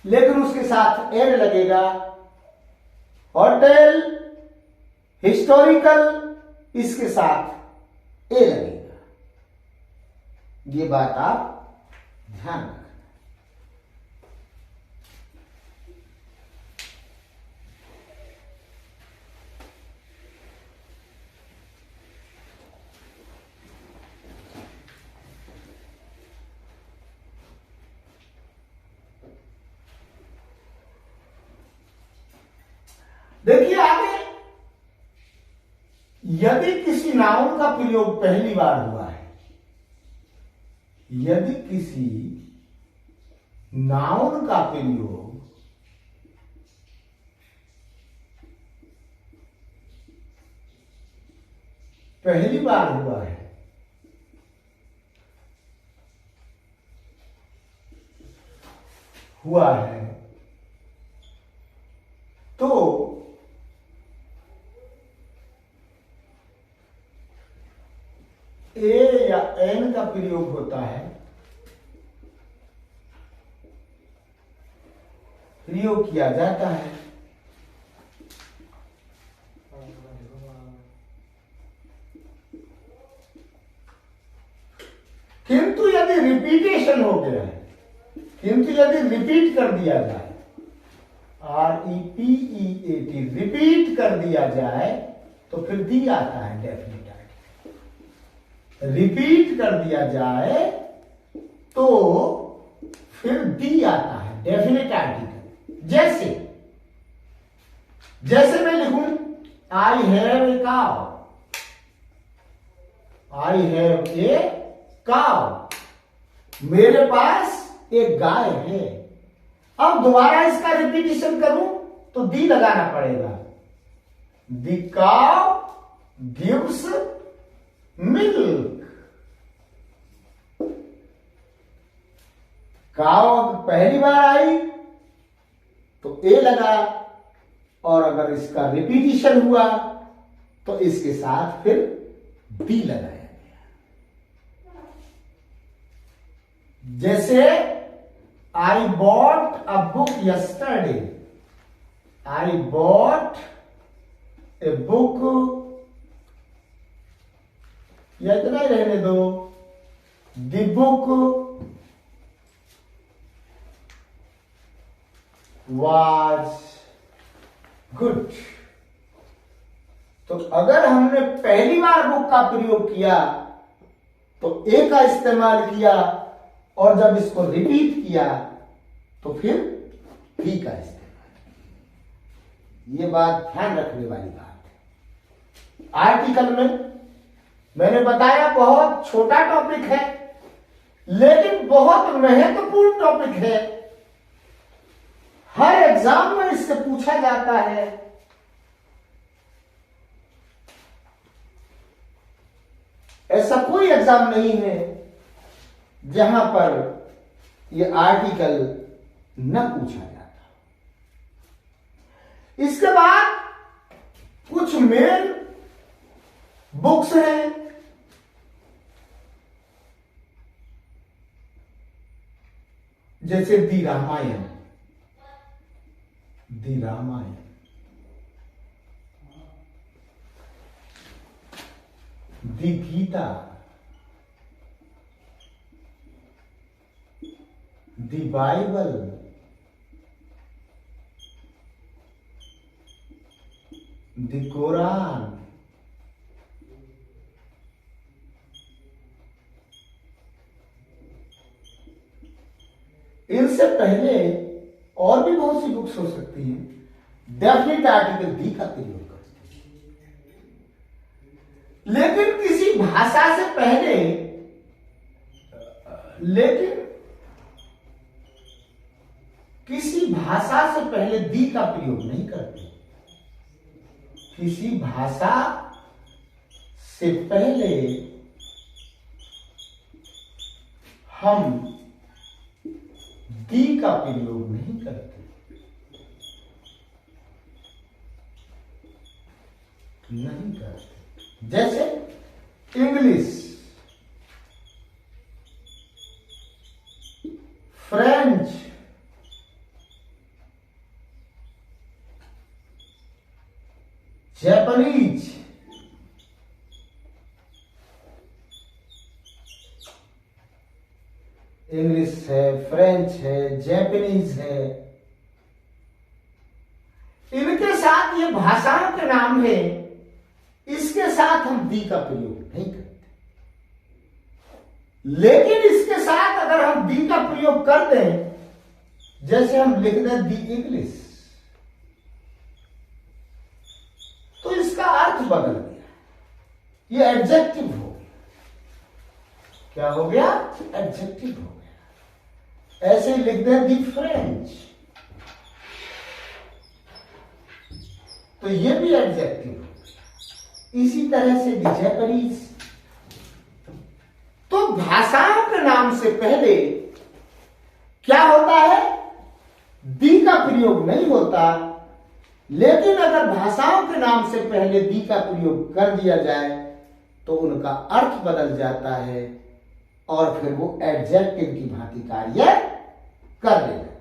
लेकिन उसके साथ एन लगेगा। होटल, हिस्टोरिकल, इसके साथ ए लगेगा। ये बात आप ध्यान रखना। देखिए आगे, यदि किसी नाउन का प्रयोग पहली बार हुआ है, यदि किसी नाउन का प्रयोग पहली बार हुआ है, तो ए या एन का प्रयोग होता है, प्रयोग किया जाता है। किंतु यदि रिपीटेशन हो गया है, किंतु यदि रिपीट कर दिया जाए, REPEAT, रिपीट कर दिया जाए, तो फिर दी आता है डेफिनेट। रिपीट कर दिया जाए तो फिर दी आता है डेफिनेट आर्टिकल। जैसे मैं लिखूं I have a cow, I have a cow, मेरे पास एक गाय है। अब दोबारा इसका रिपीटिशन करूं तो दी लगाना पड़ेगा। The cow gives milk. Cow पहली बार आई तो ए लगा, और अगर इसका रिपीटिशन हुआ तो इसके साथ फिर दी लगाया गया। जैसे I bought a book yesterday, I bought a book, या इतना ही रहने दो, द बुक वाज गुड। तो अगर हमने पहली बार बुक का प्रयोग किया तो ए का इस्तेमाल किया, और जब इसको रिपीट किया तो फिर ही का इस्तेमाल। ये बात ध्यान रखने वाली बात है। आर्टिकल में मैंने बताया बहुत छोटा टॉपिक है, लेकिन बहुत महत्वपूर्ण टॉपिक है। हर एग्जाम में इससे पूछा जाता है। ऐसा कोई एग्जाम नहीं है जहां पर यह आर्टिकल न पूछा जाता। इसके बाद कुछ मेन बुक्स हैं, जैसे दी रामायण, दी रामायण, दी गीता, दी बाइबल, दी कुरान, इनसे पहले और भी बहुत सी बुक्स हो सकती हैं। डेफिनेट आर्टिकल दी का प्रयोग करते हैं, लेकिन किसी भाषा से पहले, किसी भाषा से पहले दी का प्रयोग नहीं करते। किसी भाषा से पहले हम दी का प्रयोग नहीं करते। नहीं करते। जैसे इंग्लिश, फ्रेंच, जापानीज, इंग्लिश है, फ्रेंच है, जापानीज है, इनके साथ ये भाषाओं के नाम है, इसके साथ हम दी का प्रयोग नहीं करते। लेकिन इसके साथ अगर हम दी का प्रयोग कर दें, जैसे हम लिख दें दी इंग्लिश, तो इसका अर्थ बदल गया, ये एडजेक्टिव हो गया। क्या हो गया? एडजेक्टिव हो गया। ऐसे ही लिख दें दी फ्रेंच, तो ये भी एडजेक्टिव हो गया। इसी तरह से दी जापानीज। तो भाषाओं के नाम से पहले क्या होता है? दी का प्रयोग नहीं होता। लेकिन अगर भाषाओं के नाम से पहले दी का प्रयोग कर दिया जाए तो उनका अर्थ बदल जाता है और फिर वो एडजेक्टिव की भांति कार्य कर देगा।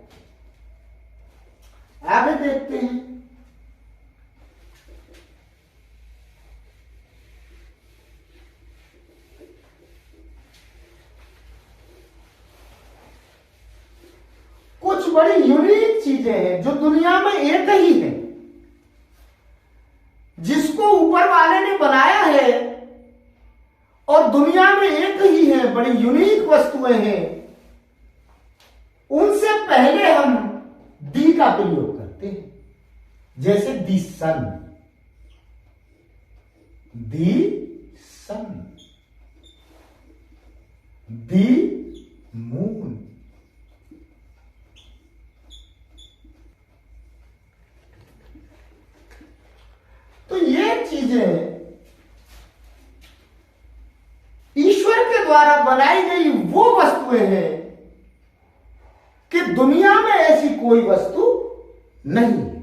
आगे देखते हैं। कुछ बड़ी यूनिक चीजें हैं जो दुनिया में एक ही है, जिसको ऊपर वाले ने बनाया है और दुनिया में एक ही है, बड़ी यूनिक वस्तुएं हैं। उनसे पहले हम दी का प्रयोग करते हैं, जैसे दी सन, दी सन, दी मून। तो ये चीजें ईश्वर के द्वारा बनाई गई वो वस्तुएं हैं कि दुनिया में ऐसी कोई वस्तु नहीं है।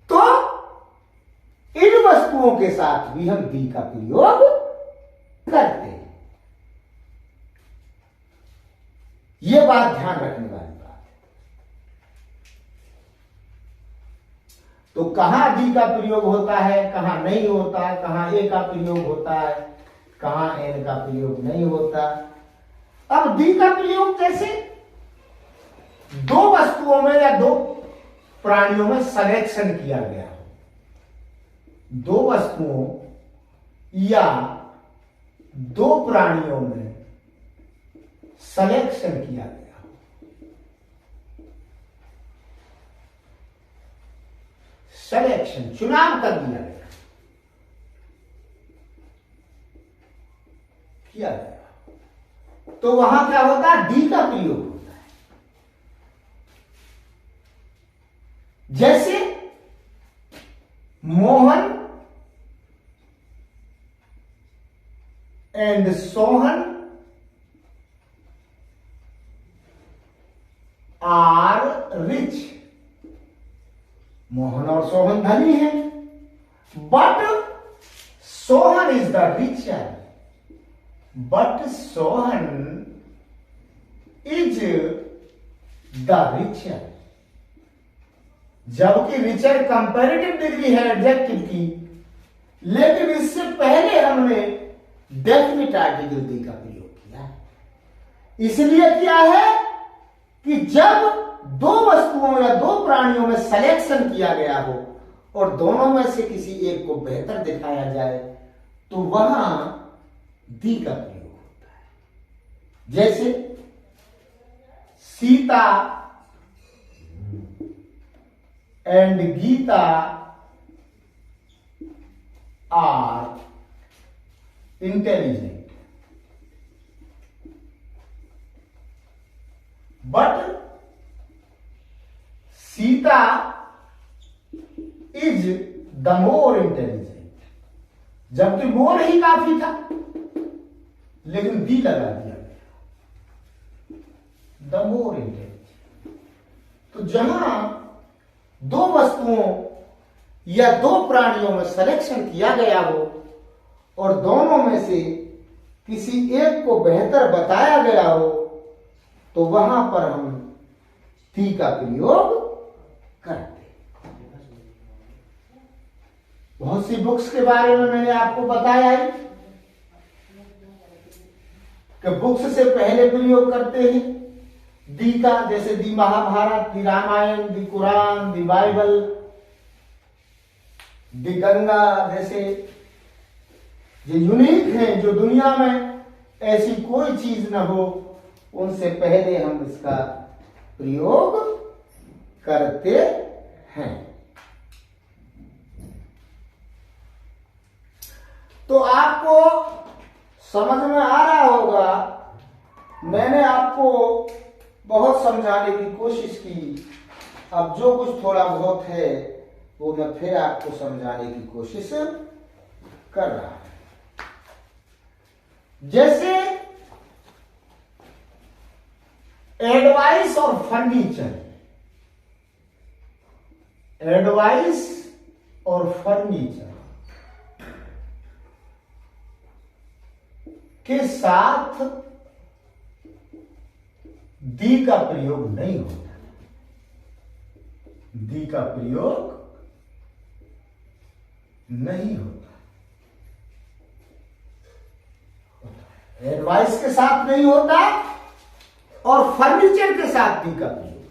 तो इन वस्तुओं के साथ भी हम दी का प्रयोग करते हैं। यह बात ध्यान रखने वाली बात है। तो कहां दी का प्रयोग होता है, कहां नहीं होता, कहां ए का प्रयोग होता है, कहां एन का प्रयोग नहीं होता। अब दी का प्रयोग कैसे? दो वस्तुओं में या दो प्राणियों में सिलेक्शन किया गया हो, दो वस्तुओं या दो प्राणियों में सिलेक्शन किया गया, सिलेक्शन चुनाव कर दिया गया, किया गया, तो वहां क्या होता है? डी का प्रयोग होता है। जैसे Mohan and Sohan are rich. Mohan और सोहन धनी हैं, but Sohan is the richer, but Sohan is the richer. जबकि रिचर कंपैरेटिव डिग्री है एडजेक्टिव की, लेकिन इससे पहले हमने डेफिनेट आर्टिकल दी का प्रयोग किया है। इसलिए किया है कि जब दो वस्तुओं या दो प्राणियों में सिलेक्शन किया गया हो और दोनों में से किसी एक को बेहतर दिखाया जाए तो वहां दी का प्रयोग होता है। जैसे Sita and Gita are intelligent, but Sita is the more intelligent. जबकि मोर ही काफी था, लेकिन दी लगा दिया गया, द मोर इंटेलिजेंट। तो जहां दो वस्तुओं या दो प्राणियों में सिलेक्शन किया गया हो और दोनों में से किसी एक को बेहतर बताया गया हो तो वहां पर हम दी का प्रयोग करते। बहुत सी बुक्स के बारे में मैंने आपको बताया है कि बुक्स से पहले प्रयोग करते हैं दी का, जैसे दी महाभारत, दी रामायण, दी कुरान, दी बाइबल, दी गंगा, जैसे जो यूनिक हैं, जो दुनिया में ऐसी कोई चीज न हो, उनसे पहले हम इसका प्रयोग करते हैं। तो आपको समझ में आ रहा होगा, मैंने आपको बहुत समझाने की कोशिश की। अब जो कुछ थोड़ा बहुत है वो मैं फिर आपको समझाने की कोशिश कर रहा हूं। जैसे एडवाइस और फर्नीचर, एडवाइस और फर्नीचर के साथ दी का प्रयोग नहीं होता। दी का प्रयोग नहीं होता। एडवाइस के साथ नहीं होता और फर्नीचर के साथ दी का प्रयोग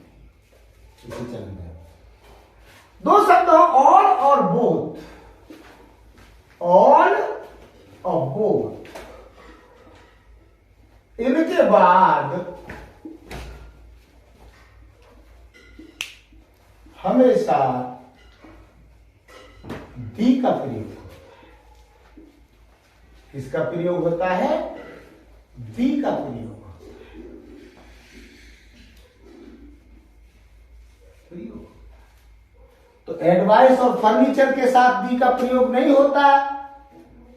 नहीं। चल गया दो शब्द हो, ऑल और बोथ, ऑल और बोथ। इनके बाद हमेशा दी का प्रयोग होता है। किसका प्रयोग होता है? दी का प्रयोग होता है। प्रयोग तो एडवाइस और फर्नीचर के साथ दी का प्रयोग नहीं होता।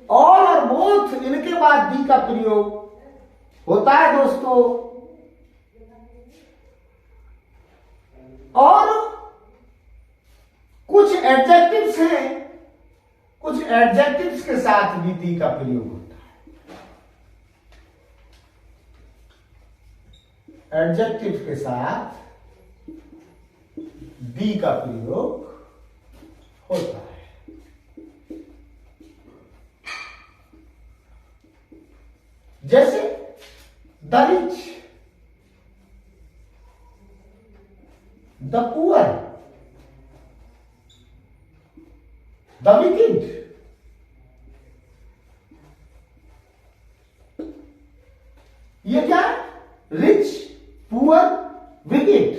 ऑल और बोथ, इनके बाद दी का प्रयोग होता है दोस्तों। और कुछ एडजेक्टिव्स हैं, कुछ एडजेक्टिव्स के साथ भी दी का प्रयोग होता है। एडजेक्टिव्स के साथ दी का प्रयोग होता है। जैसे the rich, the poor, the wicked. ये क्या है? रिच, पुअर, विकेड,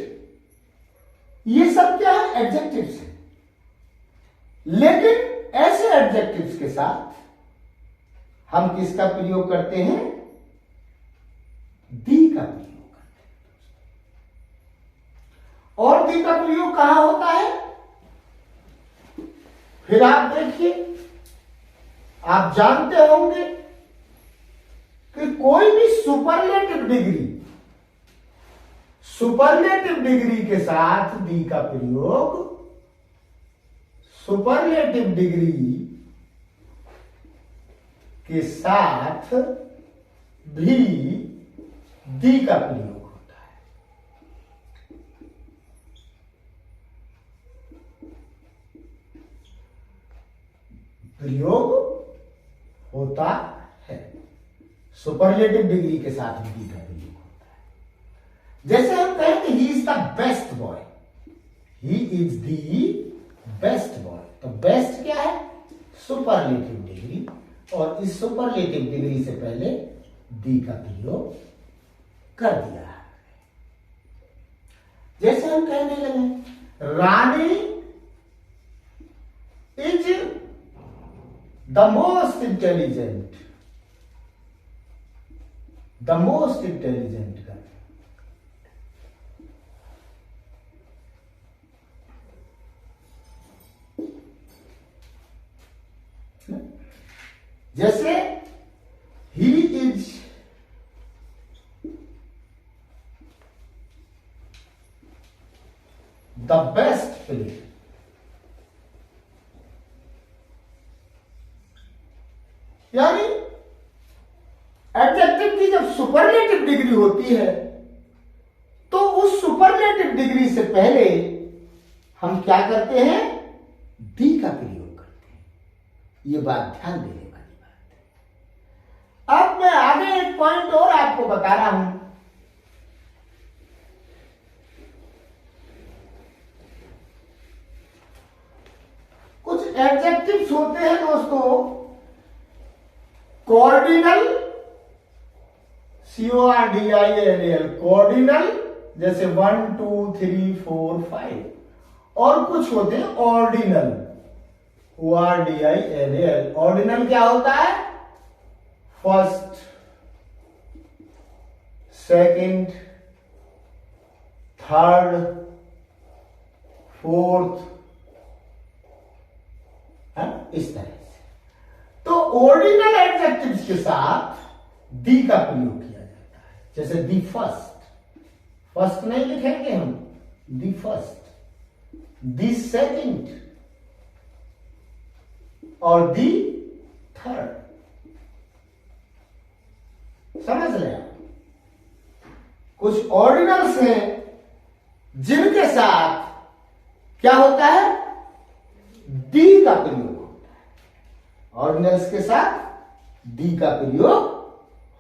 ये सब क्या है? एडजेक्टिव्स है। लेकिन ऐसे एडजेक्टिव्स के साथ हम किसका प्रयोग करते हैं? दी का प्रयोग करते हैं। और दी का प्रयोग कहां होता है? फिर आप देखिए, आप जानते होंगे कि कोई भी सुपरलेटिव डिग्री, सुपरलेटिव डिग्री के साथ दी का प्रयोग, सुपरलेटिव डिग्री के साथ भी दी का प्रयोग होता है। प्रयोग होता है, सुपरलेटिव डिग्री के साथ भी दी का प्रयोग होता है। जैसे हम कहेंगे ही is the best boy, he is the best boy. तो बेस्ट क्या है? सुपरलेटिव डिग्री, और इस सुपरलेटिव डिग्री से पहले दी का प्रयोग कर दिया है। जैसे हम कहने लगे Rani is the most intelligent, the most intelligent girl. जैसे ही इज द बेस्ट प्लेयर, या होती है, तो उस सुपरलेटिव डिग्री से पहले हम क्या करते हैं, दी का प्रयोग करते हैं। ये बात ध्यान देने वाली बात है। अब मैं आगे एक पॉइंट और आपको बता रहा हूं। कुछ एडजेक्टिव्स होते हैं दोस्तों, कोऑर्डिनल, CORDINAL, कोऑर्डिनल, जैसे 1 2 3 4 5, और कुछ होते हैं ऑर्डिनल, ORDINAL। ऑर्डिनल क्या होता है, फर्स्ट, सेकंड, थर्ड, फोर्थ, इस तरह से। तो ऑर्डिनल एडजेक्टिव्स के साथ दी का प्रयोग किया जाता है, जैसे दी फर्स्ट, फर्स्ट नहीं लिखेंगे हम, दी फर्स्ट, दी सेकंड और दी थर्ड। समझ रहे हैं? कुछ ऑर्डिनल्स हैं जिनके साथ क्या होता है, दी का प्रयोग होता है। ऑर्डिनल्स के साथ दी का प्रयोग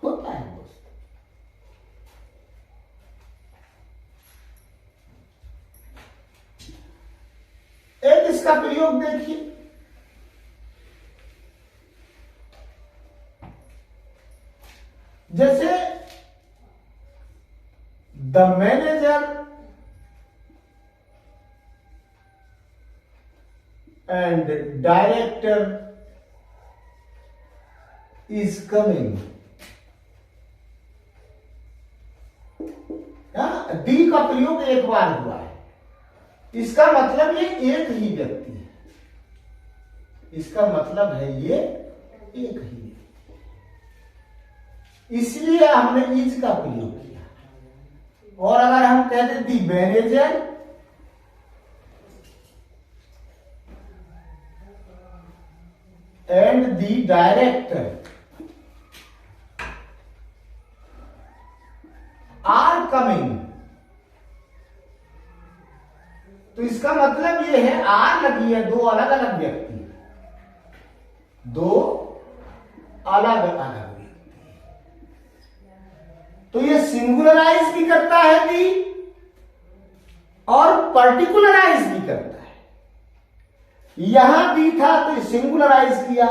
होता है दोस्तों। एक इसका प्रयोग देखिए, जैसे the manager and director is coming। दी का प्रयोग एक बार हुआ है, इसका मतलब ये एक ही व्यक्ति है, इसका मतलब है ये एक ही व्यक्ति, इसलिए हमने इज का प्रयोग किया। और अगर हम कहते दी manager and the director are coming, तो इसका मतलब ये है आर लगी है, दो अलग अलग व्यक्ति, दो अलग अलग व्यक्ति, तो ये सिंगुलराइज भी करता है दी और पर्टिकुलराइज भी करता है। यहां भी था तो सिंगुलराइज किया,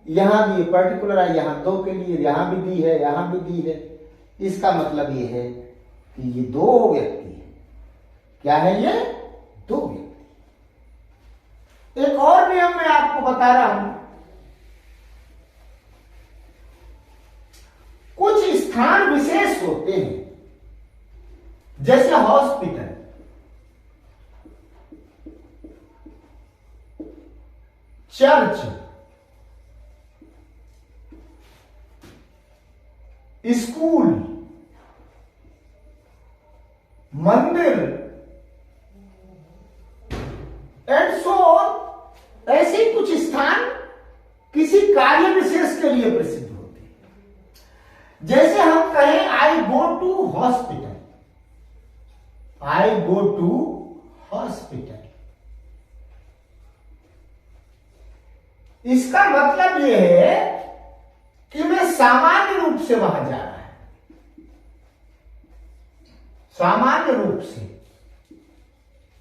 यहां भी पर्टिकुलराइज, यहां दो के लिए, यहां भी दी है, यहां भी दी है। इसका मतलब ये है कि ये दो व्यक्ति है। क्या है ये, दो व्यक्ति। एक और नियम मैं आपको बता रहा हूं, कुछ स्थान विशेष होते हैं, जैसे हॉस्पिटल, चर्च, स्कूल, मंदिर एंड सो ऑन। ऐसे कुछ स्थान किसी कार्य विशेष के लिए प्रसिद्ध होते हैं। जैसे हम कहें I go to hospital, I go to hospital, इसका मतलब यह है कि मैं सामान्य रूप से वहां जा रहा है, सामान्य रूप से,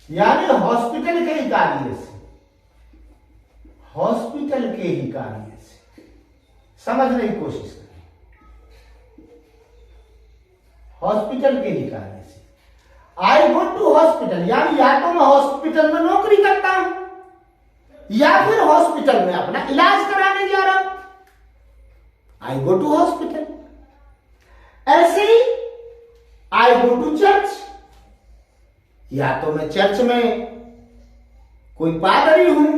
यानी हॉस्पिटल के ही कार्य से, हॉस्पिटल के ही कार्य से। समझने की कोशिश करें, हॉस्पिटल के ही कार्य से। आई गो टू हॉस्पिटल, यानी या तो मैं हॉस्पिटल में नौकरी करता हूं या फिर हॉस्पिटल में अपना इलाज कराने जा रहा हूं, आई गो टू हॉस्पिटल। ऐसे ही आई गो टू चर्च, या तो मैं चर्च में कोई पादरी हूं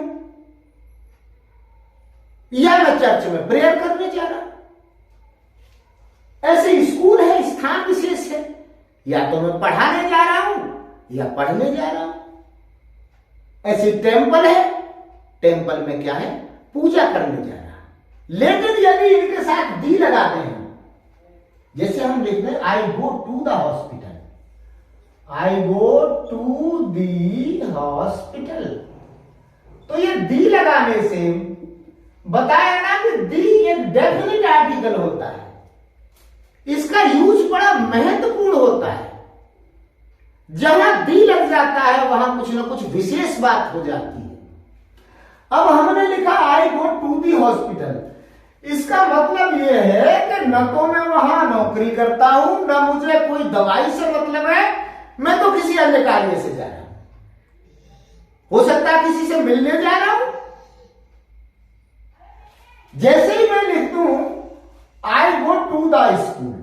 या मैं चर्च में प्रेयर करने जा रहा हूं। ऐसे स्कूल है, स्थान विशेष है, या तो मैं पढ़ाने जा रहा हूं या पढ़ने जा रहा हूं। ऐसे टेंपल है, टेंपल में क्या है, पूजा करने जा रहा है। लेकिन यदि इनके साथ दी लगाते हैं जैसे हम लिखते हैं I go to the hospital, I go to the hospital. तो ये दी लगाने से बताया ना कि दी एक डेफिनेट आर्टिकल होता है, इसका यूज बड़ा महत्वपूर्ण होता है। जहां दी लग जाता है वहां कुछ ना कुछ विशेष बात हो जाती है। अब हमने लिखा आई गो टू दी हॉस्पिटल, इसका मतलब यह है कि न तो मैं वहां नौकरी करता हूं, न मुझे कोई दवाई से मतलब है, मैं तो किसी अन्य कार्य से जा रहा हूं। हो सकता है किसी से मिलने जा रहा हूं। जैसे ही मैं लिख दूं I go to the school,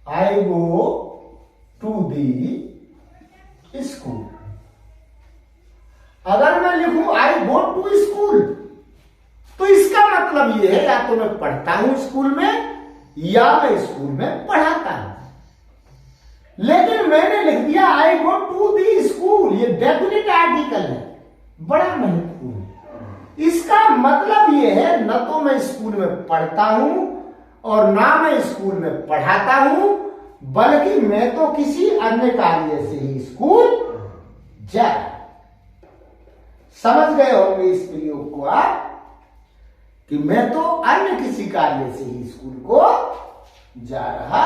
I go to the school. अगर मैं लिखूं आई गो टू स्कूल, तो इसका मतलब यह है या तो मैं पढ़ता हूं स्कूल में या मैं स्कूल में पढ़ाता हूं। लेकिन मैंने लिख दिया आई गो टू दी स्कूल, ये डेफिनेट आर्टिकल है, बड़ा महत्वपूर्ण है। इसका मतलब यह है न तो मैं स्कूल में पढ़ता हूं और ना मैं स्कूल में पढ़ाता हूं, बल्कि मैं तो किसी अन्य कार्य से ही स्कूल जा रहा हूं। समझ गए होंगे इस प्रयोग को आप कि मैं तो अन्य किसी कार्य से ही स्कूल को जा रहा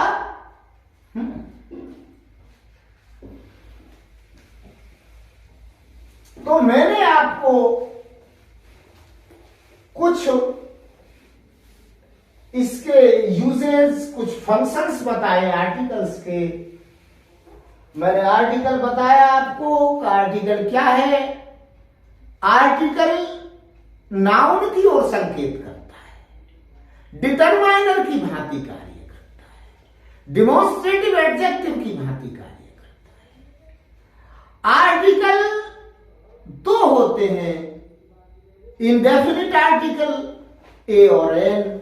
हूं। तो मैंने आपको कुछ इसके यूजेस, कुछ फंक्शंस बताए आर्टिकल्स के। मैंने आर्टिकल बताया आपको कि आर्टिकल क्या है। आर्टिकल नाउन की ओर संकेत करता है, डिटरमाइनर की भांति कार्य करता है, डिमॉन्स्ट्रेटिव एडजेक्टिव की भांति कार्य करता है। आर्टिकल दो होते हैं, इंडेफिनिट आर्टिकल ए और एन,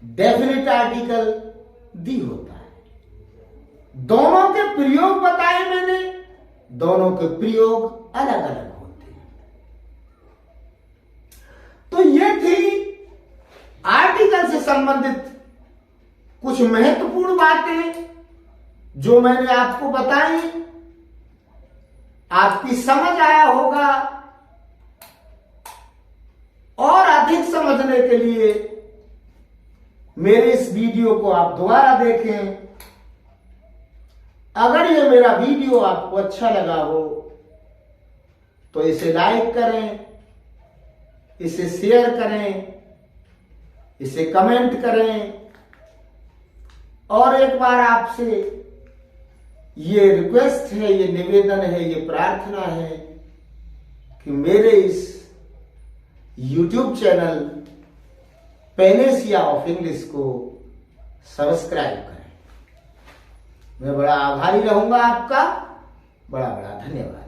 डेफिनिट आर्टिकल दी होता है। दोनों के प्रयोग बताए मैंने, दोनों के प्रयोग अलग अलग होते हैं। तो ये थी आर्टिकल से संबंधित कुछ महत्वपूर्ण बातें जो मैंने आपको बताई। आपकी समझ आया होगा, और अधिक समझने के लिए मेरे इस वीडियो को आप दोबारा देखें। अगर ये मेरा वीडियो आपको अच्छा लगा हो तो इसे लाइक करें, इसे शेयर करें, इसे कमेंट करें, और एक बार आपसे ये रिक्वेस्ट है, ये निवेदन है, ये प्रार्थना है कि मेरे इस YouTube channel panacea of English को सब्सक्राइब करें। मैं बड़ा आभारी रहूंगा आपका। बड़ा बड़ा धन्यवाद।